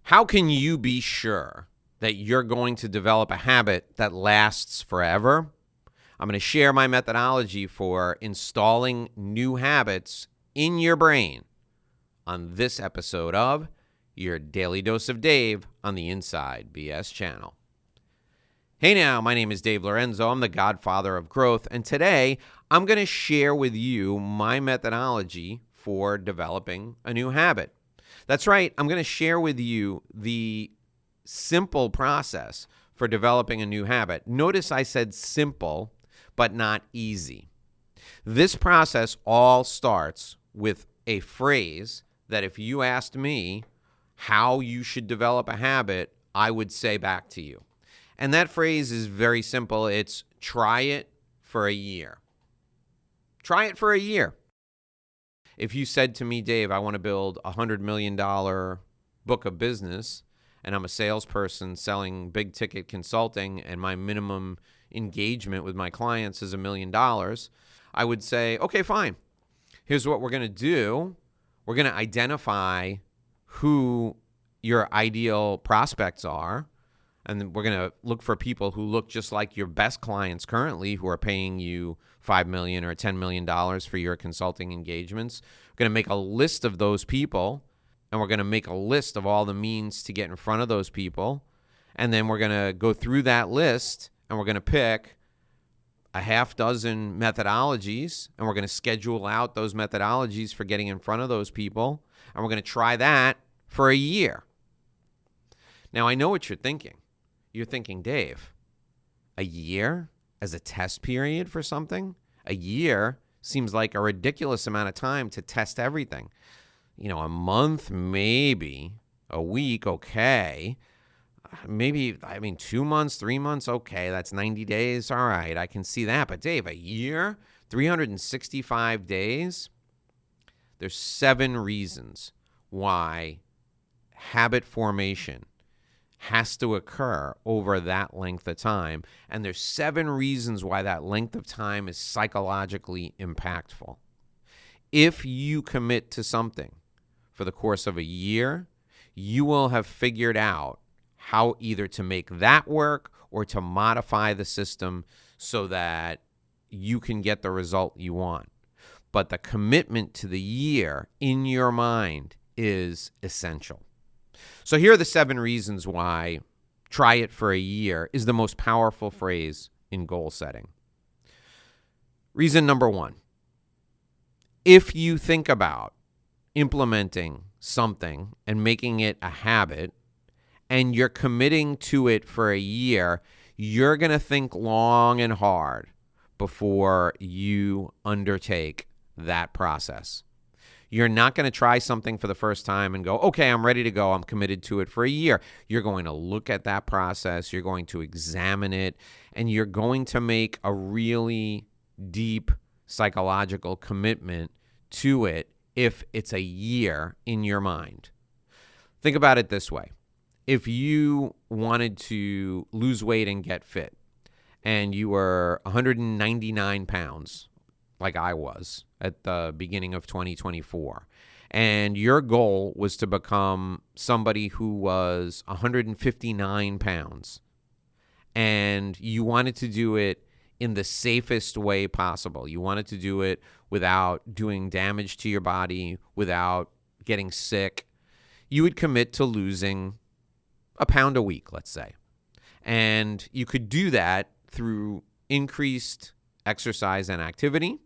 How can you be sure that you're going to develop a habit that lasts forever? I'm going to share my methodology for installing new habits in your brain on this episode of Your Daily Dose of Dave on the Inside BS channel. Hey now, my name is Dave Lorenzo. I'm the godfather of growth, and today I'm going to share with you my methodology for developing a new habit. That's right, I'm going to share with you the simple process for developing a new habit. Notice I said simple, but not easy. This process all starts with a phrase that if you asked me how you should develop a habit, I would say back to you. And that phrase is very simple. It's try it for a year. Try it for a year. If you said to me, Dave, I want to build a $100 million book of business, and I'm a salesperson selling big ticket consulting, and my minimum engagement with my clients is $1 million, I would say, okay, fine. Here's what we're going to do. We're going to identify who your ideal prospects are, and we're going to look for people who look just like your best clients currently who are paying you $5 million or $10 million for your consulting engagements. We're going to make a list of those people, and we're going to make a list of all the means to get in front of those people. And then we're going to go through that list, and we're going to pick a half dozen methodologies, and we're going to schedule out those methodologies for getting in front of those people. And we're going to try that for a year. Now, I know what you're thinking. You're thinking, Dave, a year as a test period for something? A year seems like a ridiculous amount of time to test everything. You know, a month, maybe. A week, okay. Maybe, 2 months, 3 months, okay. That's 90 days. All right, I can see that. But Dave, a year, 365 days? There's 7 reasons why habit formation has to occur over that length of time. And there's 7 reasons why that length of time is psychologically impactful. If you commit to something for the course of a year, you will have figured out how either to make that work or to modify the system so that you can get the result you want. But the commitment to the year in your mind is essential. So here are the 7 reasons why try it for a year is the most powerful phrase in goal setting. Reason number 1, if you think about implementing something and making it a habit and you're committing to it for a year, you're going to think long and hard before you undertake that process. You're not going to try something for the first time and go, okay, I'm ready to go. I'm committed to it for a year. You're going to look at that process. You're going to examine it, and you're going to make a really deep psychological commitment to it if it's a year in your mind. Think about it this way. If you wanted to lose weight and get fit, and you were 199 pounds, like I was at the beginning of 2024. And your goal was to become somebody who was 159 pounds. And you wanted to do it in the safest way possible. You wanted to do it without doing damage to your body, without getting sick. You would commit to losing a pound a week, let's say. And you could do that through increased exercise and activity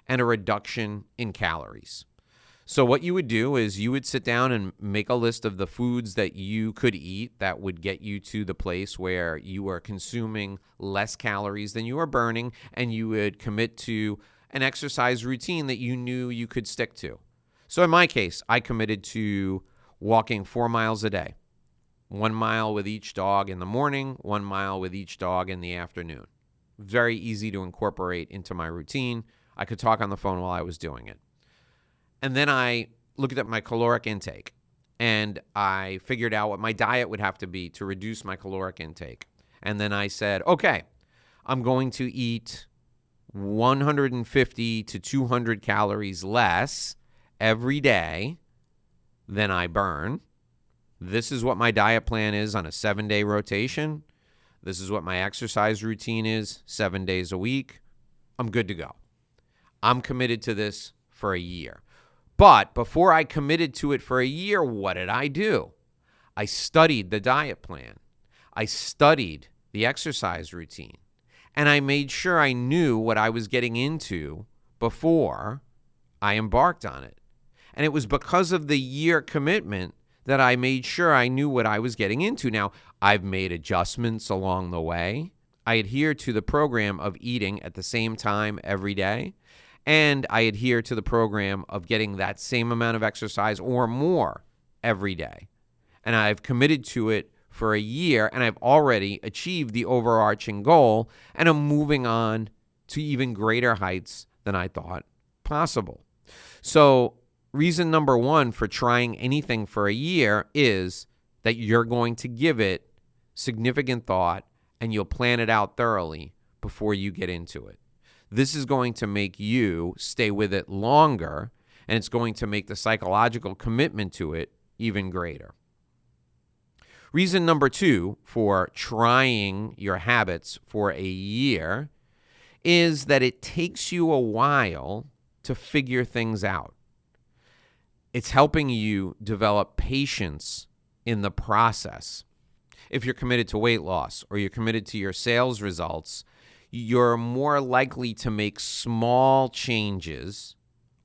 and a reduction in calories. So what you would do is you would sit down and make a list of the foods that you could eat that would get you to the place where you are consuming less calories than you are burning, and you would commit to an exercise routine that you knew you could stick to. So in my case, I committed to walking 4 miles a day, 1 mile with each dog in the morning, 1 mile with each dog in the afternoon. Very easy to incorporate into my routine. I could talk on the phone while I was doing it. And then I looked at my caloric intake, and I figured out what my diet would have to be to reduce my caloric intake. And then I said, okay, I'm going to eat 150 to 200 calories less every day than I burn. This is what my diet plan is on a 7-day rotation. This is what my exercise routine is 7 days a week. I'm good to go. I'm committed to this for a year. But before I committed to it for a year, what did I do? I studied the diet plan. I studied the exercise routine. And I made sure I knew what I was getting into before I embarked on it. And it was because of the year commitment that I made sure I knew what I was getting into. Now, I've made adjustments along the way. I adhere to the program of eating at the same time every day. And I adhere to the program of getting that same amount of exercise or more every day. And I've committed to it for a year, and I've already achieved the overarching goal, and I'm moving on to even greater heights than I thought possible. So reason number one for trying anything for a year is that you're going to give it significant thought and you'll plan it out thoroughly before you get into it. This is going to make you stay with it longer, and it's going to make the psychological commitment to it even greater. Reason number two for trying your habits for a year is that it takes you a while to figure things out. It's helping you develop patience in the process. If you're committed to weight loss or you're committed to your sales results, you're more likely to make small changes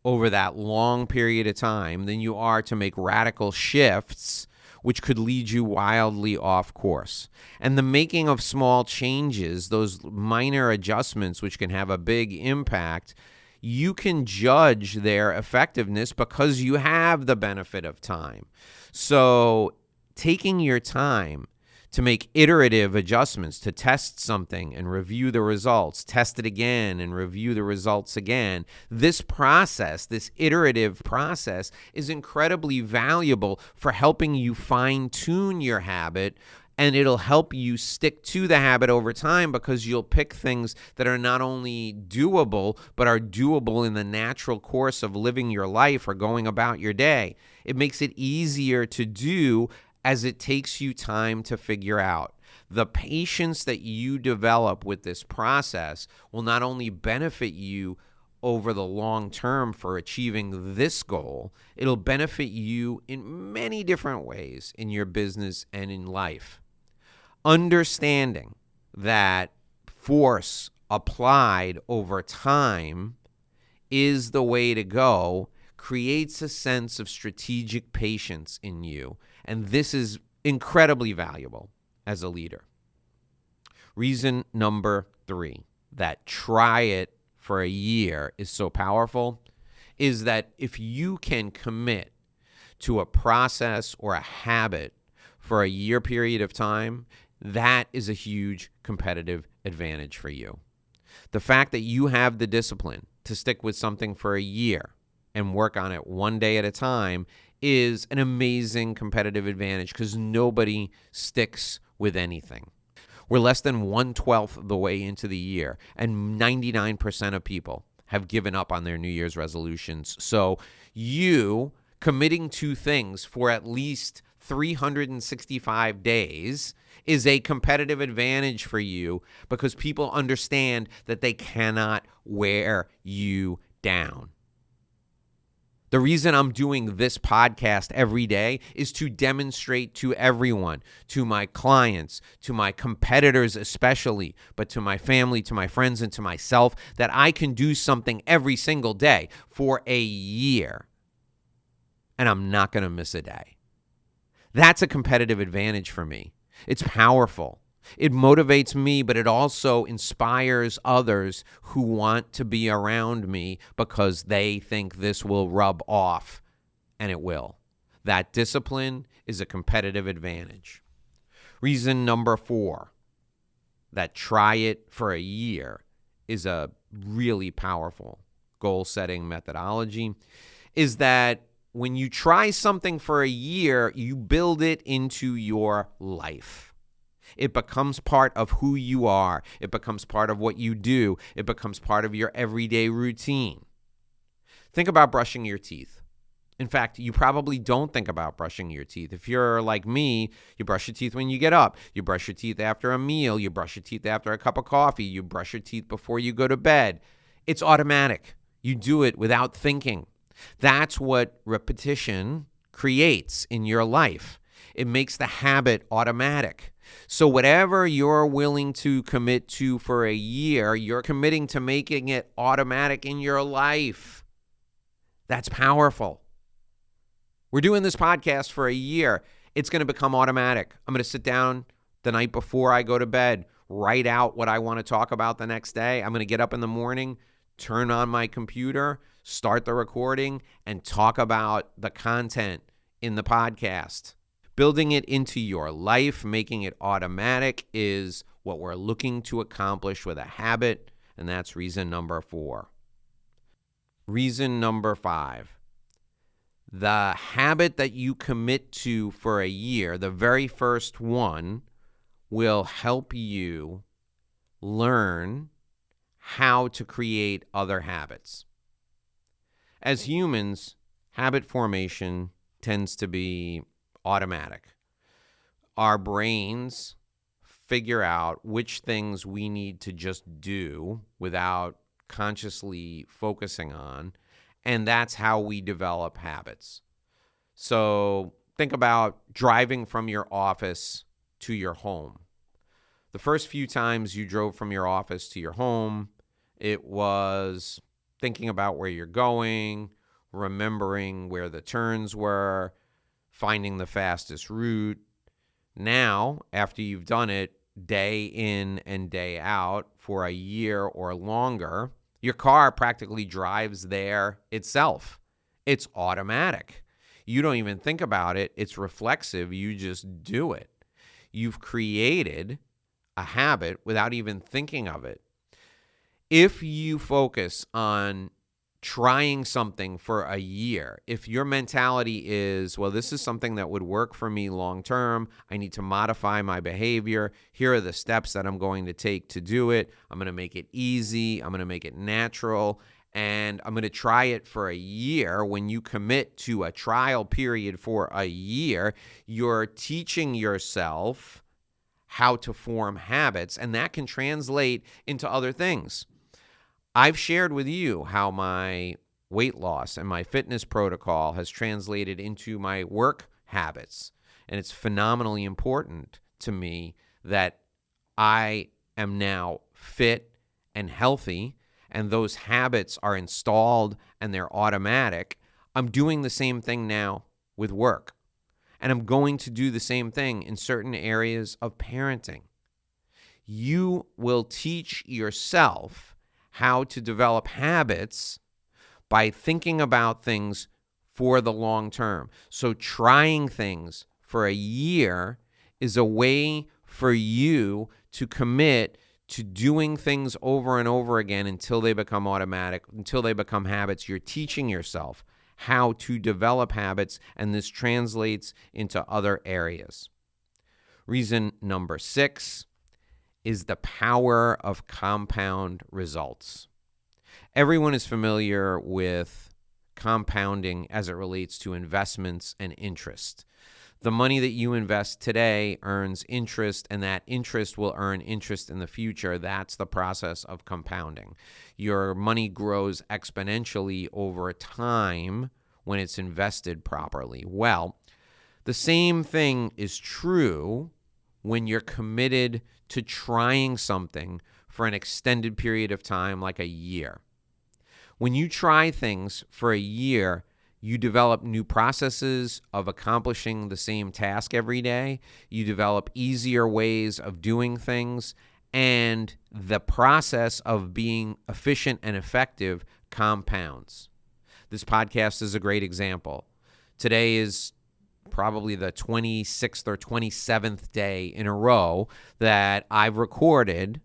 over that long period of time than you are to make radical shifts, which could lead you wildly off course. And the making of small changes, those minor adjustments, which can have a big impact, you can judge their effectiveness because you have the benefit of time. So taking your time to make iterative adjustments, to test something and review the results, test it again and review the results again. This process, this iterative process, is incredibly valuable for helping you fine-tune your habit, and it'll help you stick to the habit over time because you'll pick things that are not only doable, but are doable in the natural course of living your life or going about your day. It makes it easier to do as it takes you time to figure out. The patience that you develop with this process will not only benefit you over the long term for achieving this goal, it'll benefit you in many different ways in your business and in life. Understanding that force applied over time is the way to go creates a sense of strategic patience in you. And this is incredibly valuable as a leader. Reason number three, that try it for a year is so powerful, is that if you can commit to a process or a habit for a year period of time, that is a huge competitive advantage for you. The fact that you have the discipline to stick with something for a year and work on it one day at a time is an amazing competitive advantage because nobody sticks with anything. We're less than 1/12 of the way into the year, and 99% of people have given up on their New Year's resolutions. So you committing to things for at least 365 days is a competitive advantage for you because people understand that they cannot wear you down. The reason I'm doing this podcast every day is to demonstrate to everyone, to my clients, to my competitors especially, but to my family, to my friends, and to myself, that I can do something every single day for a year, and I'm not going to miss a day. That's a competitive advantage for me. It's powerful. It motivates me, but it also inspires others who want to be around me because they think this will rub off, and it will. That discipline is a competitive advantage. Reason number 4, that try it for a year is a really powerful goal-setting methodology, is that when you try something for a year, you build it into your life. It becomes part of who you are. It becomes part of what you do. It becomes part of your everyday routine. Think about brushing your teeth. In fact, you probably don't think about brushing your teeth. If you're like me, you brush your teeth when you get up. You brush your teeth after a meal. You brush your teeth after a cup of coffee. You brush your teeth before you go to bed. It's automatic. You do it without thinking. That's what repetition creates in your life. It makes the habit automatic. So whatever you're willing to commit to for a year, you're committing to making it automatic in your life. That's powerful. We're doing this podcast for a year. It's going to become automatic. I'm going to sit down the night before I go to bed, write out what I want to talk about the next day. I'm going to get up in the morning, turn on my computer, start the recording, and talk about the content in the podcast. Building it into your life, making it automatic is what we're looking to accomplish with a habit, and that's reason number 4. Reason number 5. The habit that you commit to for a year, the very first one, will help you learn how to create other habits. As humans, habit formation tends to be automatic. Our brains figure out which things we need to just do without consciously focusing on, and that's how we develop habits. So think about driving from your office to your home. The first few times you drove from your office to your home, it was thinking about where you're going, remembering where the turns were, finding the fastest route. Now, after you've done it day in and day out for a year or longer, your car practically drives there itself. It's automatic. You don't even think about it. It's reflexive. You just do it. You've created a habit without even thinking of it. If you focus on trying something for a year, if your mentality is, well, this is something that would work for me long term, I need to modify my behavior, here are the steps that I'm going to take to do it, I'm going to make it easy, I'm going to make it natural, and I'm going to try it for a year. When you commit to a trial period for a year, you're teaching yourself how to form habits, and that can translate into other things. I've shared with you how my weight loss and my fitness protocol has translated into my work habits. And it's phenomenally important to me that I am now fit and healthy, and those habits are installed and they're automatic. I'm doing the same thing now with work. And I'm going to do the same thing in certain areas of parenting. You will teach yourself how to develop habits by thinking about things for the long term. So trying things for a year is a way for you to commit to doing things over and over again until they become automatic, until they become habits. You're teaching yourself how to develop habits, and this translates into other areas. Reason number 6 is the power of compound results. Everyone is familiar with compounding as it relates to investments and interest. The money that you invest today earns interest, and that interest will earn interest in the future. That's the process of compounding. Your money grows exponentially over time when it's invested properly. Well, the same thing is true when you're committed to trying something for an extended period of time, like a year. When you try things for a year, you develop new processes of accomplishing the same task every day. You develop easier ways of doing things, and the process of being efficient and effective compounds. This podcast is a great example. Today is probably the 26th or 27th day in a row that I've recorded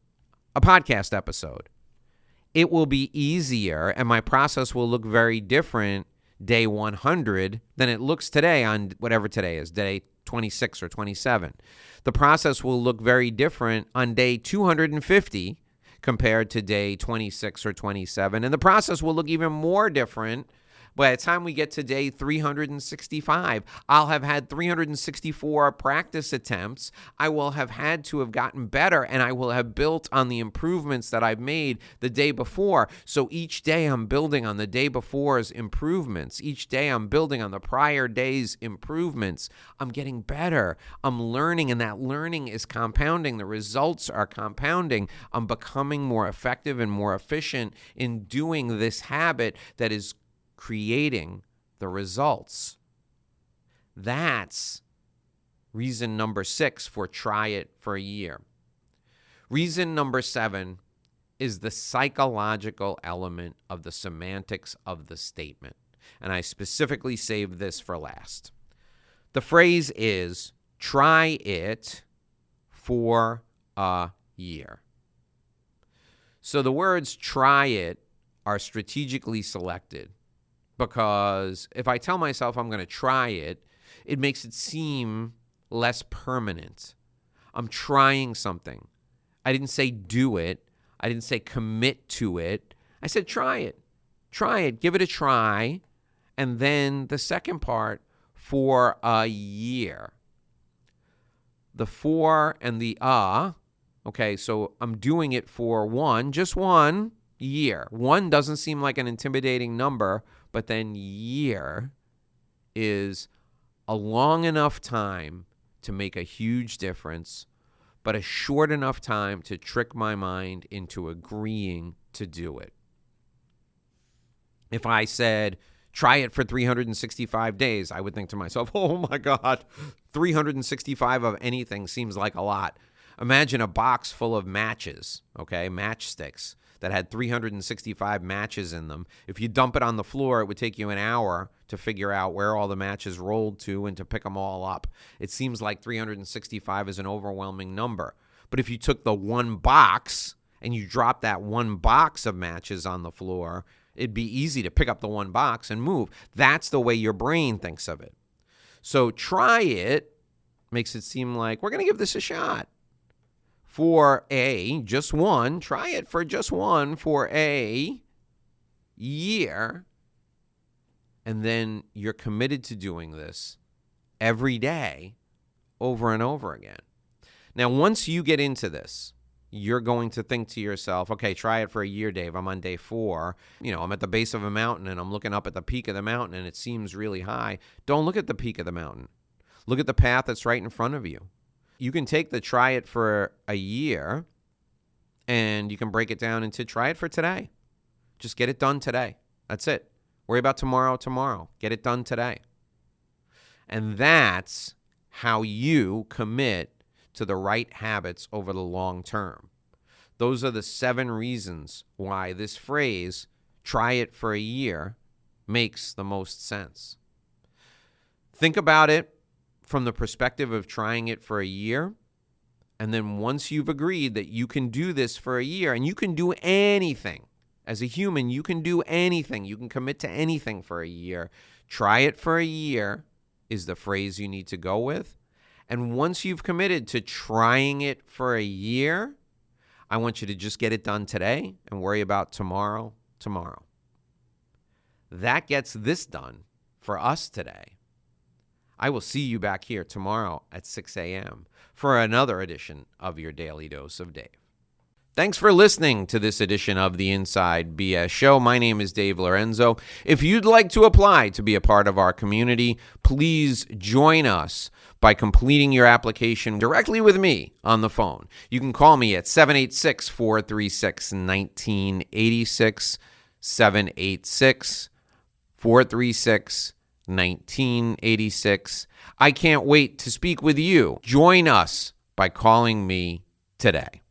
a podcast episode. It will be easier, and my process will look very different day 100 than it looks today on whatever today is, day 26 or 27. The process will look very different on day 250 compared to day 26 or 27, and the process will look even more different By the time we get to day 365, I'll have had 364 practice attempts. I will have had to have gotten better, and I will have built on the improvements that I've made the day before. So each day I'm building on the day before's improvements. Each day I'm building on the prior day's improvements. I'm getting better. I'm learning, and that learning is compounding. The results are compounding. I'm becoming more effective and more efficient in doing this habit that is creating the results. That's reason number 6 for try it for a year. Reason number 7 is the psychological element of the semantics of the statement. And I specifically saved this for last. The phrase is, try it for a year. So the words try it are strategically selected, because if I tell myself I'm going to try it, it makes it seem less permanent. I'm trying something. I didn't say do it. I didn't say commit to it. I said try it. Try it. Give it a try. And then the second part, for a year. The for and the okay, so I'm doing it for just 1 year. 1 doesn't seem like an intimidating number, but then year is a long enough time to make a huge difference, but a short enough time to trick my mind into agreeing to do it. If I said, try it for 365 days, I would think to myself, oh my God, 365 of anything seems like a lot. Imagine a box full of matches, okay, matchsticks that had 365 matches in them. If you dump it on the floor, it would take you an hour to figure out where all the matches rolled to and to pick them all up. It seems like 365 is an overwhelming number. But if you took the one box and you dropped that one box of matches on the floor, it'd be easy to pick up the one box and move. That's the way your brain thinks of it. So try it makes it seem like we're going to give this a shot. For just one, try it for just one, for a year. And then you're committed to doing this every day over and over again. Now, once you get into this, you're going to think to yourself, okay, try it for a year, Dave. I'm on day 4. I'm at the base of a mountain and I'm looking up at the peak of the mountain and it seems really high. Don't look at the peak of the mountain. Look at the path that's right in front of you. You can take the try it for a year and you can break it down into try it for today. Just get it done today. That's it. Worry about tomorrow. Get it done today. And that's how you commit to the right habits over the long term. Those are the 7 reasons why this phrase, try it for a year, makes the most sense. Think about it from the perspective of trying it for a year. And then once you've agreed that you can do this for a year, and you can do anything. As a human, you can do anything. You can commit to anything for a year. Try it for a year is the phrase you need to go with. And once you've committed to trying it for a year, I want you to just get it done today and worry about tomorrow. That gets this done for us today. I will see you back here tomorrow at 6 a.m. for another edition of your Daily Dose of Dave. Thanks for listening to this edition of the Inside BS Show. My name is Dave Lorenzo. If you'd like to apply to be a part of our community, please join us by completing your application directly with me on the phone. You can call me at 786-436-1986, 786-436-1986. I can't wait to speak with you. Join us by calling me today.